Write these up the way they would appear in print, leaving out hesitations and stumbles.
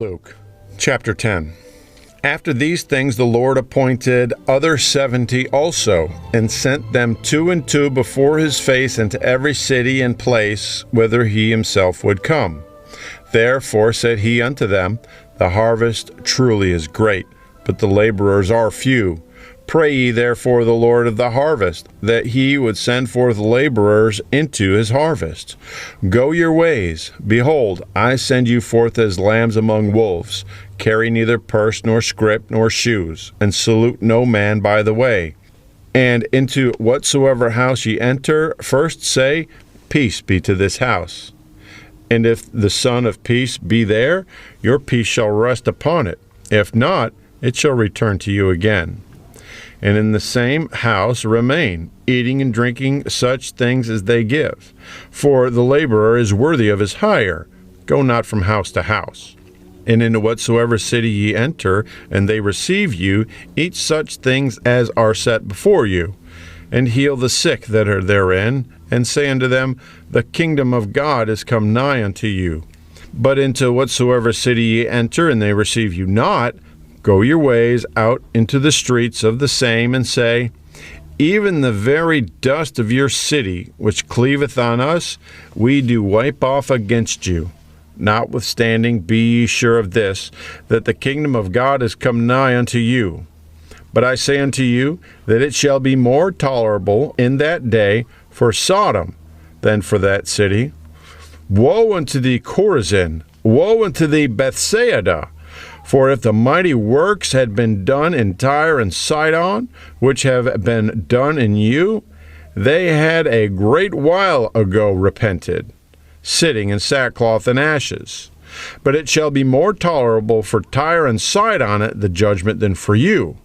Luke chapter 10. After these things the Lord appointed other 70 also, and sent them 2 and 2 before his face into every city and place whither he himself would come. Therefore said he unto them, The harvest truly is great, but the laborers are few. Pray ye therefore the Lord of the harvest, that he would send forth laborers into his harvest. Go your ways. Behold, I send you forth as lambs among wolves. Carry neither purse, nor scrip, nor shoes, and salute no man by the way. And into whatsoever house ye enter, first say, Peace be to this house. And if the Son of Peace be there, your peace shall rest upon it. If not, it shall return to you again. And in the same house remain, eating and drinking such things as they give. For the laborer is worthy of his hire. Go not from house to house. And into whatsoever city ye enter, and they receive you, eat such things as are set before you. And heal the sick that are therein, and say unto them, The kingdom of God is come nigh unto you. But into whatsoever city ye enter, and they receive you not, go your ways out into the streets of the same, and say, Even the very dust of your city, which cleaveth on us, we do wipe off against you. Notwithstanding, be ye sure of this, that the kingdom of God is come nigh unto you. But I say unto you, that it shall be more tolerable in that day for Sodom than for that city. Woe unto thee, Chorazin! Woe unto thee, Bethsaida! For if the mighty works had been done in Tyre and Sidon, which have been done in you, they had a great while ago repented, sitting in sackcloth and ashes. But it shall be more tolerable for Tyre and Sidon at the judgment than for you.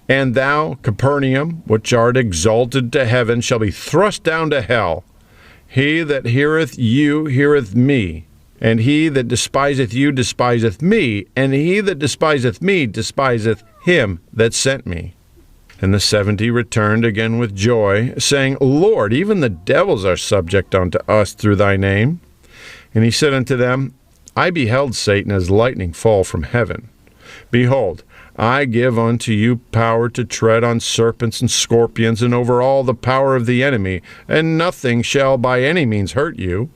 And thou, Capernaum, which art exalted to heaven, shall be thrust down to hell. He that heareth you heareth me. And he that despiseth you despiseth me, and he that despiseth me despiseth him that sent me. And the 70 returned again with joy, saying, Lord, even the devils are subject unto us through thy name. And he said unto them, I beheld Satan as lightning fall from heaven. Behold, I give unto you power to tread on serpents and scorpions, and over all the power of the enemy, and nothing shall by any means hurt you.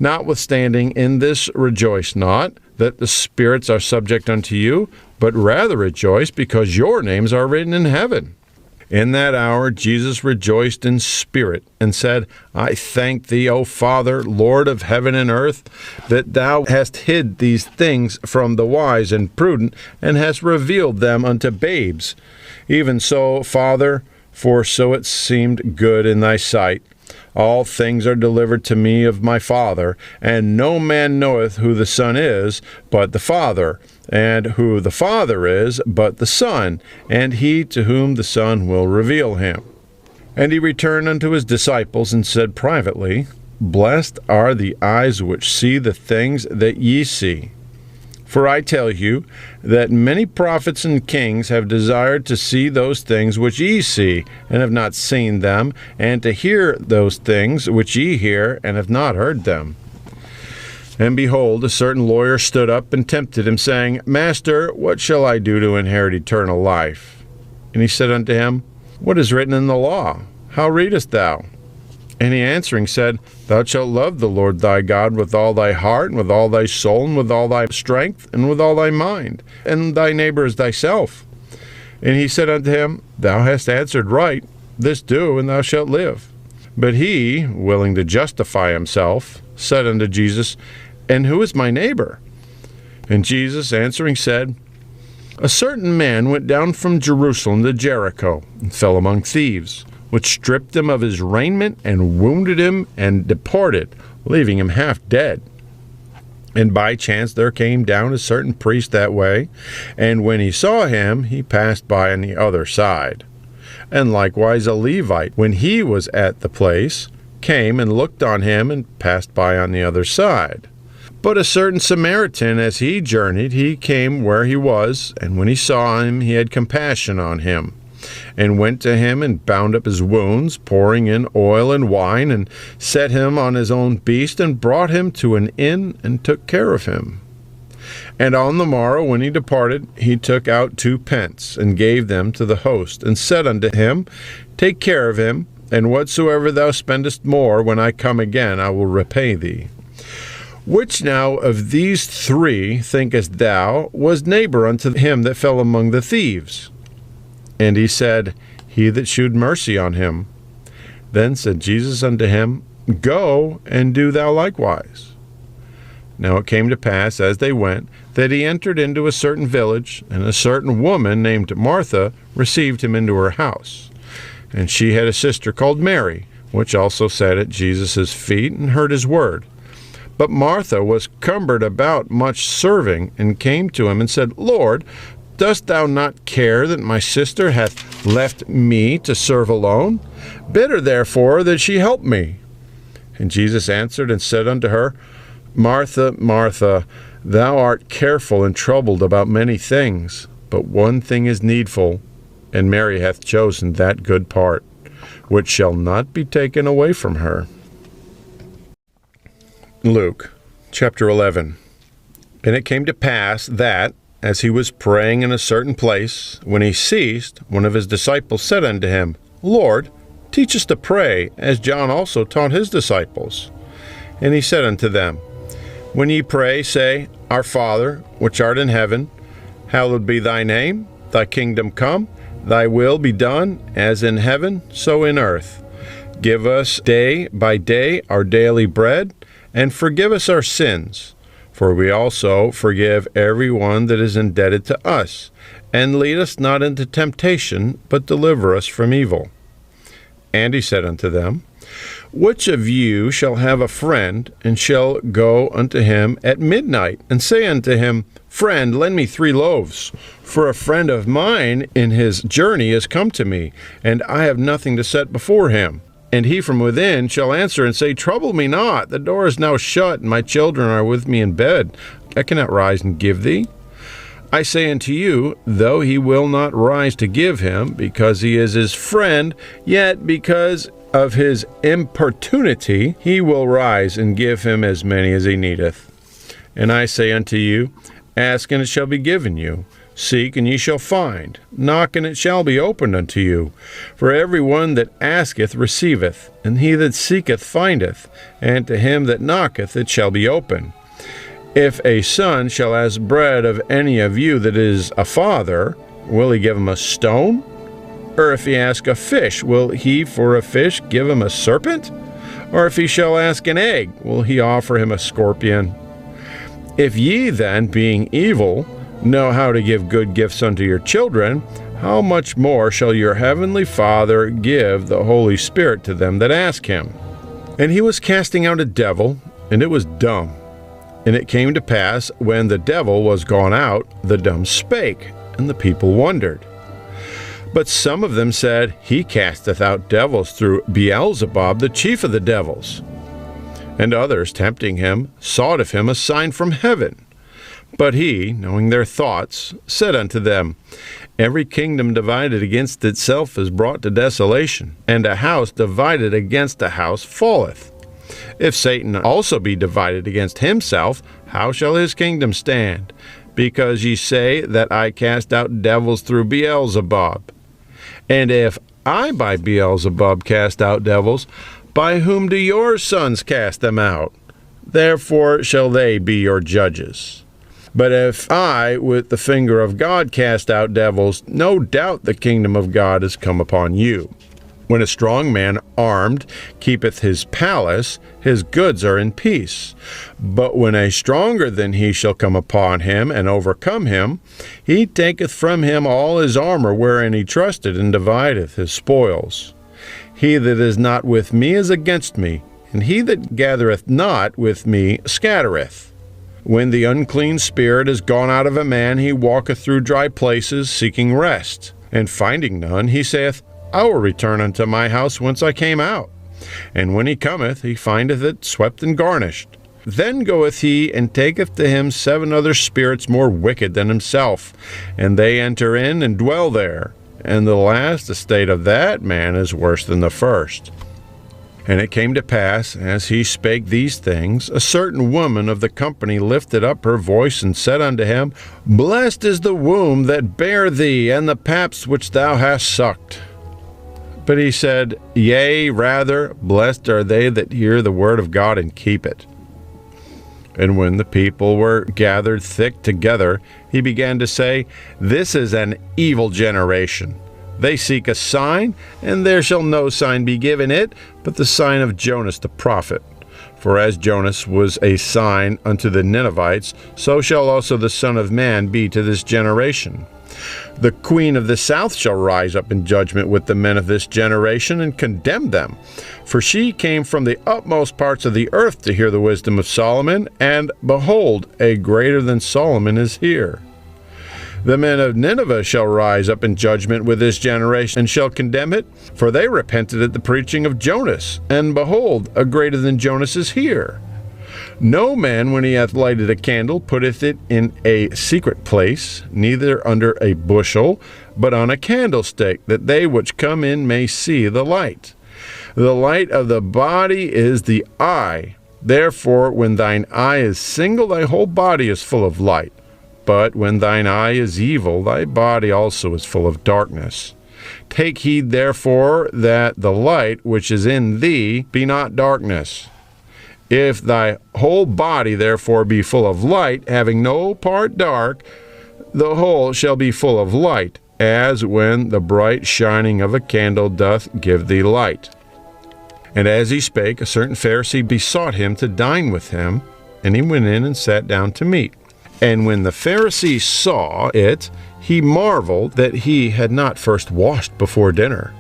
Notwithstanding, in this rejoice not, that the spirits are subject unto you, but rather rejoice, because your names are written in heaven. In that hour Jesus rejoiced in spirit, and said, I thank thee, O Father, Lord of heaven and earth, that thou hast hid these things from the wise and prudent, and hast revealed them unto babes. Even so, Father, for so it seemed good in thy sight. All things are delivered to me of my Father, and no man knoweth who the Son is, but the Father, and who the Father is, but the Son, and he to whom the Son will reveal him. And he returned unto his disciples, and said privately, Blessed are the eyes which see the things that ye see. For I tell you that many prophets and kings have desired to see those things which ye see, and have not seen them, and to hear those things which ye hear, and have not heard them. And behold, a certain lawyer stood up and tempted him, saying, Master, what shall I do to inherit eternal life? And he said unto him, What is written in the law? How readest thou? And he answering said, Thou shalt love the Lord thy God with all thy heart, and with all thy soul, and with all thy strength, and with all thy mind, and thy neighbor as thyself. And he said unto him, Thou hast answered right, this do, and thou shalt live. But he, willing to justify himself, said unto Jesus, And who is my neighbor? And Jesus answering said, A certain man went down from Jerusalem to Jericho, and fell among thieves, which stripped him of his raiment, and wounded him, and departed, leaving him half dead. And by chance there came down a certain priest that way, and when he saw him, he passed by on the other side. And likewise a Levite, when he was at the place, came and looked on him, and passed by on the other side. But a certain Samaritan, as he journeyed, he came where he was, and when he saw him, he had compassion on him, and went to him and bound up his wounds, pouring in oil and wine, and set him on his own beast, and brought him to an inn, and took care of him. And on the morrow, when he departed, he took out 2 pence, and gave them to the host, and said unto him, Take care of him, and whatsoever thou spendest more, when I come again, I will repay thee. Which now of these 3 thinkest thou was neighbor unto him that fell among the thieves? And he said, He that shewed mercy on him. Then said Jesus unto him, Go, and do thou likewise. Now it came to pass, as they went, that he entered into a certain village, and a certain woman named Martha received him into her house. And she had a sister called Mary, which also sat at Jesus' feet, and heard his word. But Martha was cumbered about much serving, and came to him, and said, Lord, dost thou not care that my sister hath left me to serve alone? Bid her therefore that she help me. And Jesus answered and said unto her, Martha, Martha, thou art careful and troubled about many things, but one thing is needful, and Mary hath chosen that good part, which shall not be taken away from her. Luke chapter 11. And it came to pass that, as he was praying in a certain place, when he ceased, one of his disciples said unto him, Lord, teach us to pray, as John also taught his disciples. And he said unto them, When ye pray, say, Our Father, which art in heaven, hallowed be thy name, thy kingdom come, thy will be done, as in heaven, so in earth. Give us day by day our daily bread, and forgive us our sins, for we also forgive every one that is indebted to us. And lead us not into temptation, but deliver us from evil. And he said unto them, Which of you shall have a friend, and shall go unto him at midnight, and say unto him, Friend, lend me 3 loaves, for a friend of mine in his journey is come to me, and I have nothing to set before him? And he from within shall answer and say, Trouble me not, the door is now shut, and my children are with me in bed. I cannot rise and give thee. I say unto you, though he will not rise to give him, because he is his friend, yet because of his importunity he will rise and give him as many as he needeth. And I say unto you, Ask, and it shall be given you. Seek, and ye shall find. Knock, and it shall be opened unto you. For every one that asketh receiveth, and he that seeketh findeth, and to him that knocketh it shall be opened. If a son shall ask bread of any of you that is a father, will he give him a stone? Or if he ask a fish, will he for a fish give him a serpent? Or if he shall ask an egg, will he offer him a scorpion? If ye then, being evil, know how to give good gifts unto your children, how much more shall your heavenly Father give the Holy Spirit to them that ask him? And he was casting out a devil, and it was dumb. And it came to pass, when the devil was gone out, the dumb spake, and the people wondered. But some of them said, He casteth out devils through Beelzebub, the chief of the devils. And others, tempting him, sought of him a sign from heaven. But he, knowing their thoughts, said unto them, Every kingdom divided against itself is brought to desolation, and a house divided against a house falleth. If Satan also be divided against himself, how shall his kingdom stand? Because ye say that I cast out devils through Beelzebub. And if I by Beelzebub cast out devils, by whom do your sons cast them out? Therefore shall they be your judges. But if I with the finger of God cast out devils, no doubt the kingdom of God is come upon you. When a strong man armed keepeth his palace, his goods are in peace. But when a stronger than he shall come upon him and overcome him, he taketh from him all his armor wherein he trusted, and divideth his spoils. He that is not with me is against me, and he that gathereth not with me scattereth. When the unclean spirit is gone out of a man, he walketh through dry places, seeking rest. And finding none, he saith, I will return unto my house whence I came out. And when he cometh, he findeth it swept and garnished. Then goeth he, and taketh to him 7 other spirits more wicked than himself, and they enter in and dwell there. And the last estate of that man is worse than the first. And it came to pass, as he spake these things, a certain woman of the company lifted up her voice and said unto him, Blessed is the womb that bare thee, and the paps which thou hast sucked. But he said, Yea, rather, blessed are they that hear the word of God and keep it. And when the people were gathered thick together, he began to say, This is an evil generation. They seek a sign, and there shall no sign be given it, but the sign of Jonas the prophet. For as Jonas was a sign unto the Ninevites, so shall also the Son of Man be to this generation. The queen of the south shall rise up in judgment with the men of this generation, and condemn them. For she came from the utmost parts of the earth to hear the wisdom of Solomon, and behold, a greater than Solomon is here. The men of Nineveh shall rise up in judgment with this generation, and shall condemn it, for they repented at the preaching of Jonas, and behold, a greater than Jonas is here. No man, when he hath lighted a candle, putteth it in a secret place, neither under a bushel, but on a candlestick, that they which come in may see the light. The light of the body is the eye. Therefore, when thine eye is single, thy whole body is full of light. But when thine eye is evil, thy body also is full of darkness. Take heed, therefore, that the light which is in thee be not darkness. If thy whole body therefore be full of light, having no part dark, the whole shall be full of light, as when the bright shining of a candle doth give thee light. And as he spake, a certain Pharisee besought him to dine with him, and he went in and sat down to meat. And when the Pharisee saw it, he marveled that he had not first washed before dinner.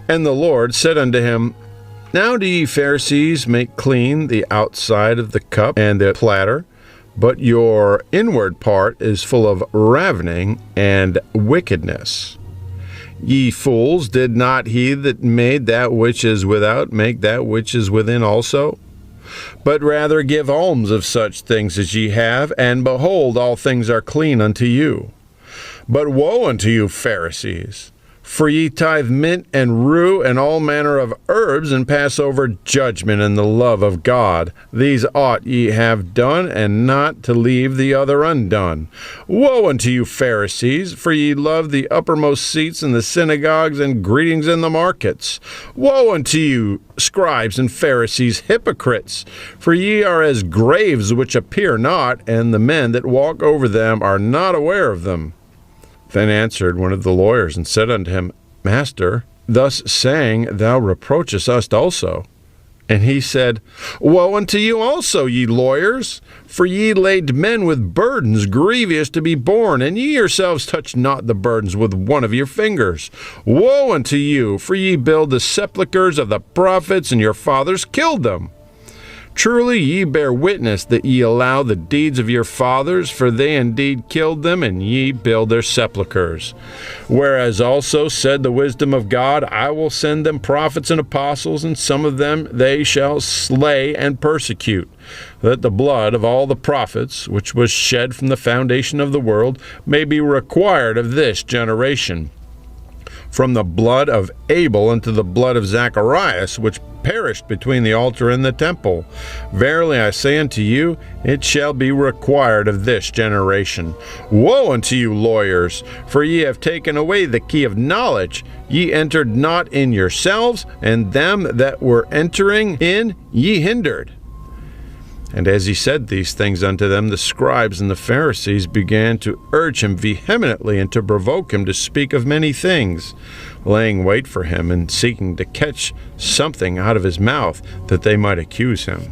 And the Lord said unto him, Now do ye Pharisees make clean the outside of the cup and the platter, but your inward part is full of ravening and wickedness. Ye fools, did not he that made that which is without make that which is within also? But rather give alms of such things as ye have, and behold, all things are clean unto you. But woe unto you, Pharisees! For ye tithe mint and rue and all manner of herbs, and pass over judgment and the love of God. These ought ye have done, and not to leave the other undone. Woe unto you, Pharisees! For ye love the uppermost seats in the synagogues, and greetings in the markets. Woe unto you, scribes and Pharisees, hypocrites! For ye are as graves which appear not, and the men that walk over them are not aware of them. Then answered one of the lawyers, and said unto him, Master, thus saying thou reproachest us also. And he said, Woe unto you also, ye lawyers! For ye laid men with burdens grievous to be borne, and ye yourselves touch not the burdens with one of your fingers. Woe unto you! For ye build the sepulchres of the prophets, and your fathers killed them. Truly ye bear witness that ye allow the deeds of your fathers, for they indeed killed them, and ye build their sepulchres. Whereas also said the wisdom of God, I will send them prophets and apostles, and some of them they shall slay and persecute, that the blood of all the prophets, which was shed from the foundation of the world, may be required of this generation. From the blood of Abel unto the blood of Zacharias, which perished between the altar and the temple. Verily I say unto you, it shall be required of this generation. Woe unto you, lawyers! For ye have taken away the key of knowledge. Ye entered not in yourselves, and them that were entering in ye hindered. And as he said these things unto them, the scribes and the Pharisees began to urge him vehemently, and to provoke him to speak of many things, laying wait for him, and seeking to catch something out of his mouth, that they might accuse him.